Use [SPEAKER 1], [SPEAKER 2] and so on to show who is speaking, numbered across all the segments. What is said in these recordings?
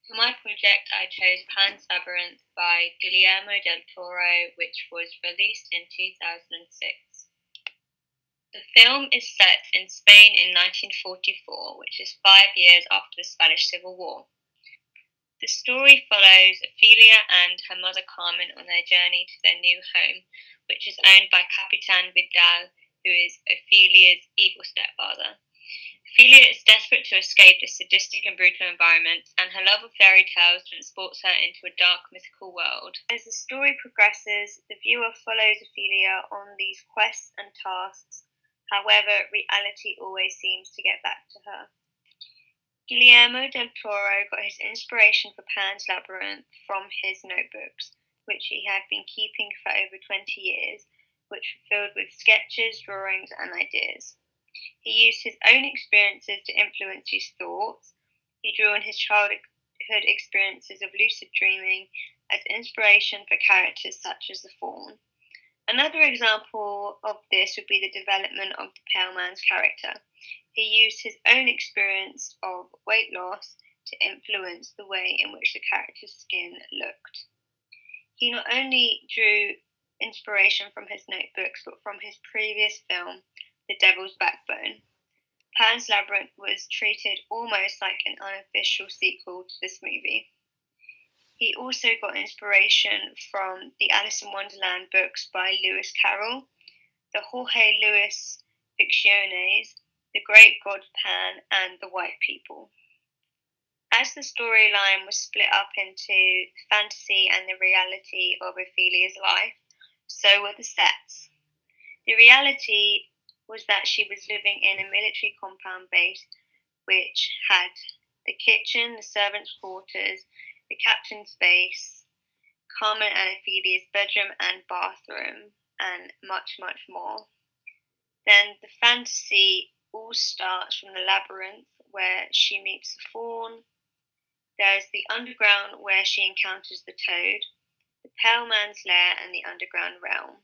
[SPEAKER 1] For my project, I chose Pan's Labyrinth by Guillermo del Toro, which was released in 2006. The film is set in Spain in 1944, which is 5 years after the Spanish Civil War. The story follows Ophelia and her mother Carmen on their journey to their new home, which is owned by Capitan Vidal, who is Ophelia's evil stepfather. Ophelia is desperate to escape this sadistic and brutal environment, and her love of fairy tales transports her into a dark, mythical world. As the story progresses, the viewer follows Ophelia on these quests and tasks. However, reality always seems to get back to her. Guillermo del Toro got his inspiration for Pan's Labyrinth from his notebooks, which he had been keeping for over 20 years, which were filled with sketches, drawings, and ideas. He used his own experiences to influence his thoughts. He drew on his childhood experiences of lucid dreaming as inspiration for characters such as the Faun. Another example of this would be the development of the Pale Man's character. He used his own experience of weight loss to influence the way in which the character's skin looked. He not only drew inspiration from his notebooks, but from his previous film, The Devil's Backbone. Pan's Labyrinth was treated almost like an unofficial sequel to this movie. He also got inspiration from the Alice in Wonderland books by Lewis Carroll, the Jorge Luis Ficciones, The Great God Pan, and The White People. As the storyline was split up into the fantasy and the reality of Ophelia's life, so were the sets. The reality was that she was living in a military compound base which had the kitchen, the servants' quarters, the captain's base, Carmen and Ophelia's bedroom and bathroom, and much, much more. Then the fantasy all starts from the labyrinth where she meets the Faun. There is the underground where she encounters the Toad, the Pale Man's lair, and the underground realm.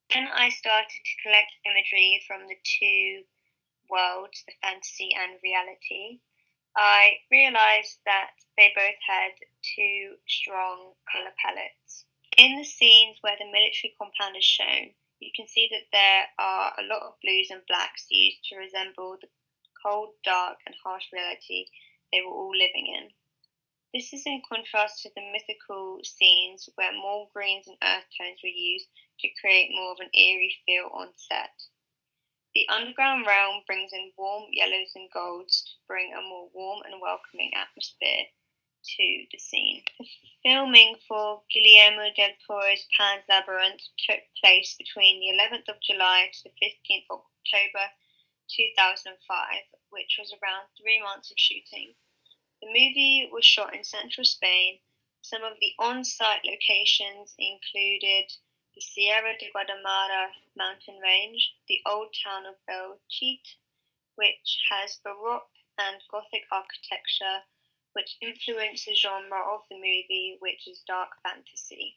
[SPEAKER 1] Then I started to collect imagery from the two worlds, the fantasy and reality. I realised that they both had two strong colour palettes. In the scenes where the military compound is shown, you can see that there are a lot of blues and blacks used to resemble the cold, dark, and harsh reality they were all living in. This is in contrast to the mythical scenes where more greens and earth tones were used to create more of an eerie feel on set. The underground realm brings in warm yellows and golds to bring a more warm and welcoming atmosphere to the scene. The filming for Guillermo del Toro's Pan's Labyrinth took place between the 11th of July to the 15th of October 2005, which was around 3 months of shooting. The movie was shot in central Spain. Some of the on-site locations included the Sierra de Guadalmara mountain range, the old town of Belchite, which has Baroque and Gothic architecture, which influenced the genre of the movie, which is dark fantasy.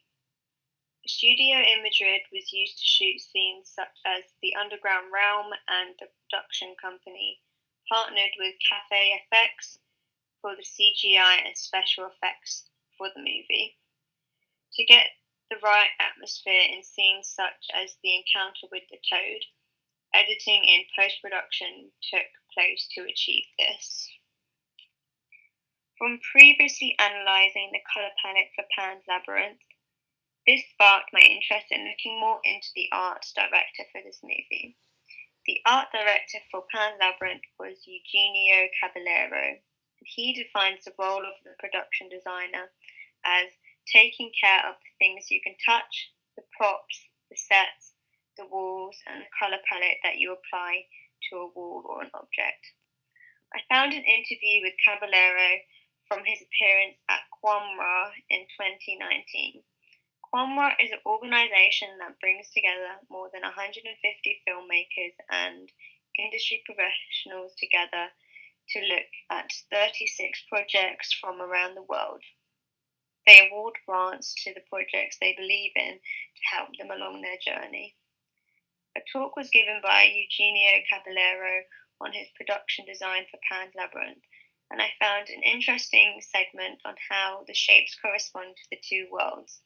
[SPEAKER 1] A studio in Madrid was used to shoot scenes such as the underground realm, and the production company partnered with Cafe FX for the CGI and special effects for the movie. To get the right atmosphere in scenes such as the encounter with the Toad, editing in post-production took place to achieve this. From previously analysing the colour palette for Pan's Labyrinth, this sparked my interest in looking more into the art director for this movie. The art director for Pan's Labyrinth was Eugenio Caballero, and he defines the role of the production designer as taking care of the things you can touch, the props, the sets, the walls, and the colour palette that you apply to a wall or an object. I found an interview with Caballero from his appearance at QAMRA in 2019. QAMRA is an organisation that brings together more than 150 filmmakers and industry professionals together to look at 36 projects from around the world. They award grants to the projects they believe in to help them along their journey. A talk was given by Eugenio Caballero on his production design for Pan's Labyrinth, and I found an interesting segment on how the shapes correspond to the two worlds.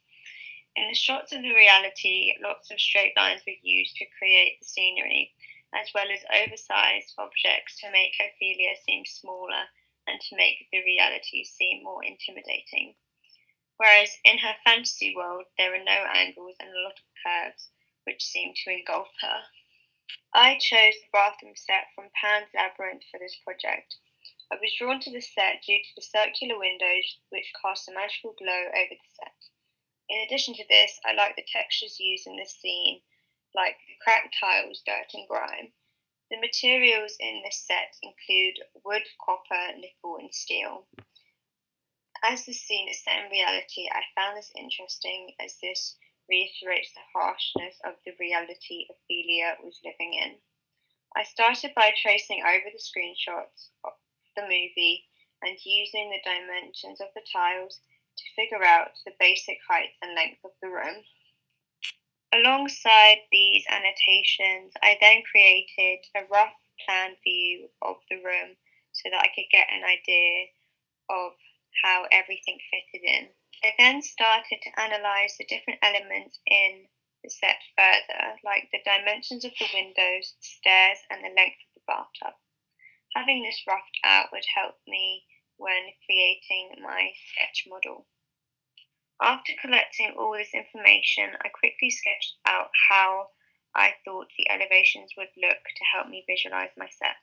[SPEAKER 1] In the shots of the reality, lots of straight lines were used to create the scenery, as well as oversized objects to make Ophelia seem smaller and to make the reality seem more intimidating. Whereas in her fantasy world, there are no angles and a lot of curves, which seem to engulf her. I chose the bathroom set from Pan's Labyrinth for this project. I was drawn to the set due to the circular windows, which cast a magical glow over the set. In addition to this, I like the textures used in this scene, like the cracked tiles, dirt and grime. The materials in this set include wood, copper, nickel and steel. As the scene is set in reality, I found this interesting as this reiterates the harshness of the reality Ophelia was living in. I started by tracing over the screenshots of the movie and using the dimensions of the tiles to figure out the basic height and length of the room. Alongside these annotations, I then created a rough plan view of the room so that I could get an idea of how everything fitted in. I then started to analyse the different elements in the set further, like the dimensions of the windows, the stairs, and the length of the bathtub. Having this roughed out would help me when creating my sketch model. After collecting all this information, I quickly sketched out how I thought the elevations would look to help me visualise my set.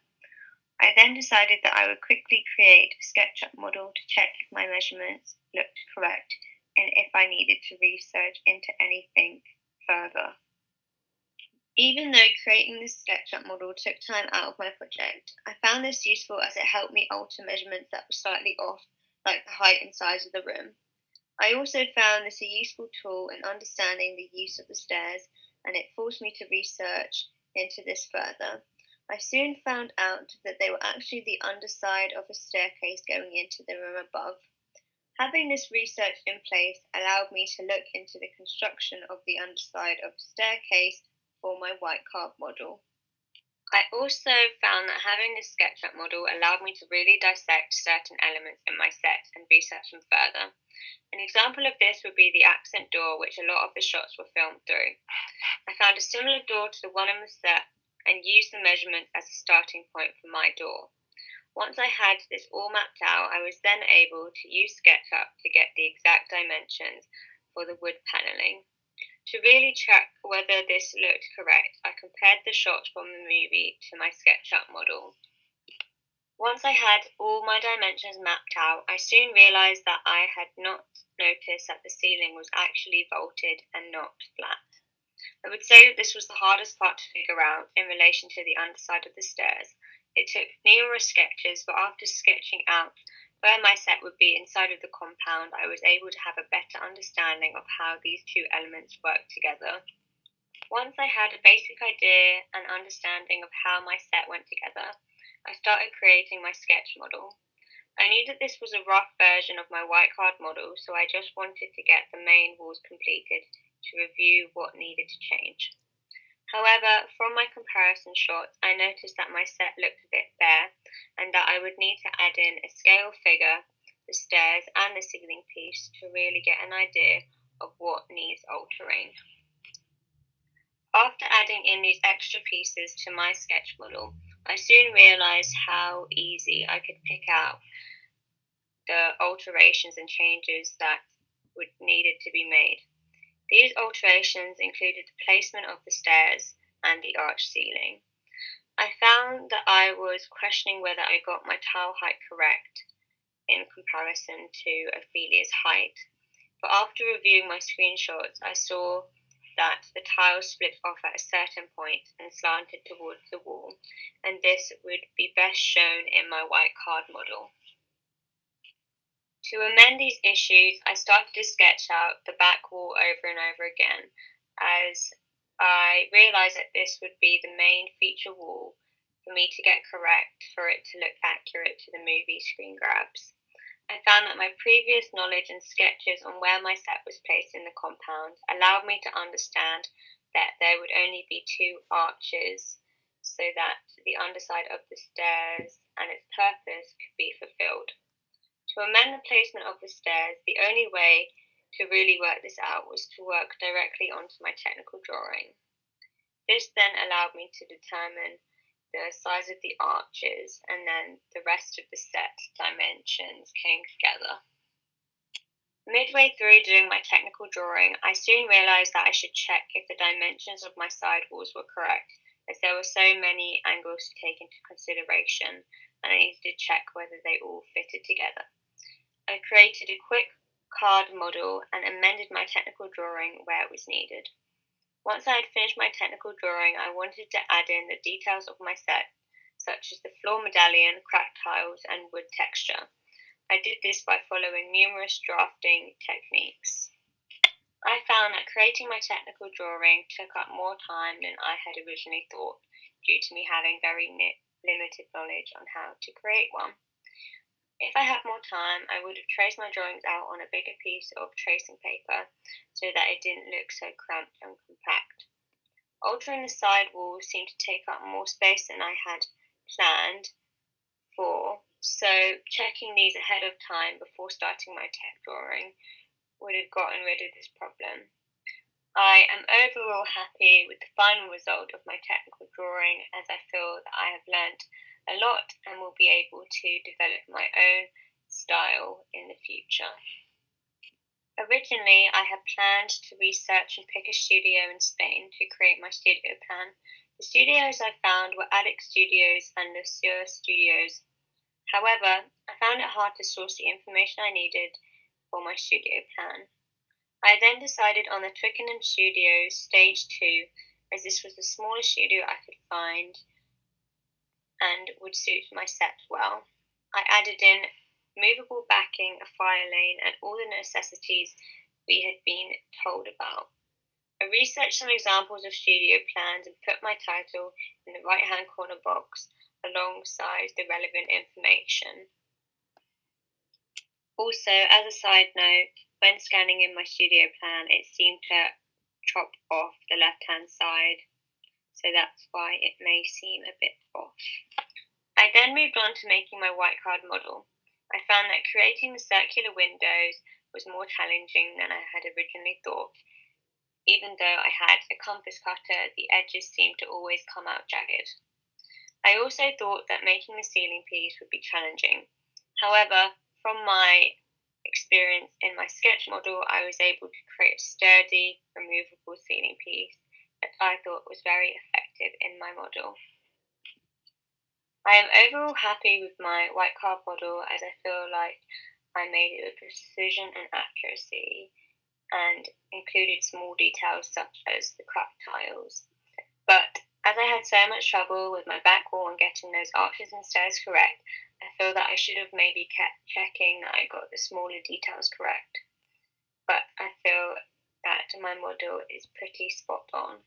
[SPEAKER 1] I then decided that I would quickly create a SketchUp model to check if my measurements looked correct and if I needed to research into anything further. Even though creating this SketchUp model took time out of my project, I found this useful as it helped me alter measurements that were slightly off, like the height and size of the room. I also found this a useful tool in understanding the use of the stairs, and it forced me to research into this further. I soon found out that they were actually the underside of a staircase going into the room above. Having this research in place allowed me to look into the construction of the underside of a staircase for my white card model. I also found that having this SketchUp model allowed me to really dissect certain elements in my set and research them further. An example of this would be the accent door, which a lot of the shots were filmed through. I found a similar door to the one in the set and used the measurements as a starting point for my door. Once I had this all mapped out, I was then able to use SketchUp to get the exact dimensions for the wood panelling. To really check whether this looked correct, I compared the shots from the movie to my SketchUp model. Once I had all my dimensions mapped out, I soon realised that I had not noticed that the ceiling was actually vaulted and not flat. I would say that this was the hardest part to figure out in relation to the underside of the stairs. It took numerous sketches, but after sketching out where my set would be inside of the compound, I was able to have a better understanding of how these two elements work together. Once I had a basic idea and understanding of how my set went together, I started creating my sketch model. I knew that this was a rough version of my white card model, so I just wanted to get the main walls completed to review what needed to change. However, from my comparison shots, I noticed that my set looked a bit bare and that I would need to add in a scale figure, the stairs and the ceiling piece to really get an idea of what needs altering. After adding in these extra pieces to my sketch model, I soon realised how easy I could pick out the alterations and changes that would needed to be made. These alterations included the placement of the stairs and the arch ceiling. I found that I was questioning whether I got my tile height correct in comparison to Ophelia's height, but after reviewing my screenshots, I saw that the tiles split off at a certain point and slanted towards the wall, and this would be best shown in my white card model. To amend these issues, I started to sketch out the back wall over and over again, as I realised that this would be the main feature wall for me to get correct for it to look accurate to the movie screen grabs. I found that my previous knowledge and sketches on where my set was placed in the compound allowed me to understand that there would only be two arches so that the underside of the stairs and its purpose could be fulfilled. To amend the placement of the stairs, the only way to really work this out was to work directly onto my technical drawing. This then allowed me to determine the size of the arches, and then the rest of the set dimensions came together. Midway through doing my technical drawing, I soon realised that I should check if the dimensions of my side walls were correct, as there were so many angles to take into consideration, and I needed to check whether they all fitted together. I created a quick card model and amended my technical drawing where it was needed. Once I had finished my technical drawing, I wanted to add in the details of my set, such as the floor medallion, cracked tiles, and wood texture. I did this by following numerous drafting techniques. I found that creating my technical drawing took up more time than I had originally thought, due to me having very limited knowledge on how to create one. If I had more time, I would have traced my drawings out on a bigger piece of tracing paper so that it didn't look so cramped and compact. Altering the side walls seemed to take up more space than I had planned for, so checking these ahead of time before starting my tech drawing would have gotten rid of this problem. I am overall happy with the final result of my technical drawing, as I feel that I have learnt a lot and will be able to develop my own style in the future. Originally, I had planned to research and pick a studio in Spain to create my studio plan. The studios I found were Alex Studios and Le Sur Studios. However, I found it hard to source the information I needed for my studio plan. I then decided on the Twickenham Studios Stage 2, as this was the smallest studio I could find and would suit my set well. I added in movable backing, a fire lane, and all the necessities we had been told about. I researched some examples of studio plans and put my title in the right-hand corner box alongside the relevant information. Also, as a side note, when scanning in my studio plan, it seemed to chop off the left-hand side, so that's why it may seem a bit off. I then moved on to making my white card model. I found that creating the circular windows was more challenging than I had originally thought. Even though I had a compass cutter, the edges seemed to always come out jagged. I also thought that making the ceiling piece would be challenging. However, from my experience in my sketch model, I was able to create a sturdy, removable ceiling piece that I thought was very effective in my model. I am overall happy with my white card model, as I feel like I made it with precision and accuracy and included small details such as the cracked tiles. But as I had so much trouble with my back wall and getting those arches and stairs correct, I feel that I should have maybe kept checking that I got the smaller details correct. But I feel that my model is pretty spot on.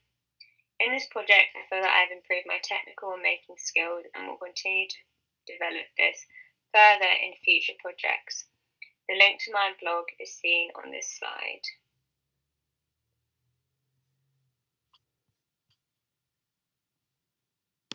[SPEAKER 1] In this project, I feel that I have improved my technical and making skills and will continue to develop this further in future projects. The link to my blog is seen on this slide.